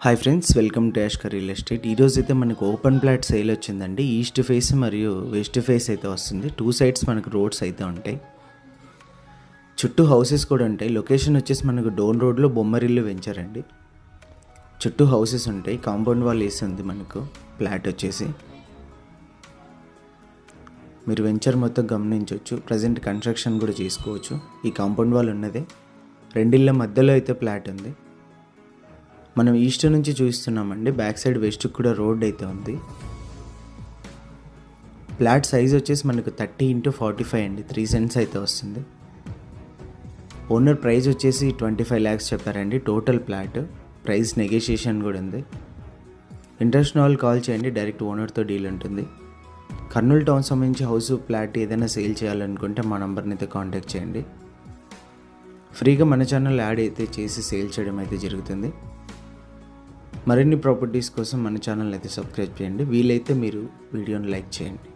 Hi friends, welcome to యాష్కర్ real estate. ఈరోజు అయితే మనకు ఓపెన్ ప్లాట్ సేల్ వచ్చిందండి. ఈస్ట్ ఫేస్ మరియు వెస్ట్ ఫేస్ అయితే వస్తుంది. 2 సైడ్స్ మనకు రోడ్స్ అయితే ఉంటాయి. చుట్టూ హౌసెస్ కూడా ఉంటాయి. లొకేషన్ వచ్చేసి మనకు డోన్ రోడ్లో బొమ్మరిల్లు వెంచరండి. చుట్టూ హౌసెస్ ఉంటాయి. కాంపౌండ్ వాల్ వేసి ఉంది మనకు. ప్లాట్ వచ్చేసి మీరు వెంచర్ మొత్తం గమనించవచ్చు. ప్రజెంట్ కన్స్ట్రక్షన్ కూడా చేసుకోవచ్చు. ఈ కాంపౌండ్ వాల్ ఉన్నదే. రెండిళ్ళ మధ్యలో అయితే ప్లాట్ ఉంది. మనం ఈస్ట్ నుంచి చూస్తున్నామండి. బ్యాక్ సైడ్ వెస్ట్ కూడా రోడ్ అయితే ఉంది. ప్లాట్ సైజ్ వచ్చేసి మనకు 30x45 అండి. 3 సెంట్స్ అయితే వస్తుంది. ఓనర్ ప్రైస్ వచ్చేసి 25 lakhs చెప్పారండి. టోటల్ ప్లాట్ ప్రైస్ నెగోషియేషన్ కూడా ఉంది. ఇంట్రెస్ట్ ఉన్న వాళ్ళు కాల్ చేయండి. డైరెక్ట్ ఓనర్తో డీల్ ఉంటుంది. కర్నూలు టౌన్ సంబంధించి హౌస్ ప్లాట్ ఏదైనా సేల్ చేయాలనుకుంటే మా నంబర్ని అయితే కాంటాక్ట్ చేయండి. ఫ్రీగా మన ఛానల్ యాడ్ అయితే చేసి సేల్ చేయడం అయితే జరుగుతుంది. మరిన్ని ప్రాపర్టీస్ కోసం మన ఛానల్ అయితే సబ్స్క్రైబ్ చేయండి. వీలైతే మీరు వీడియోని లైక్ చేయండి.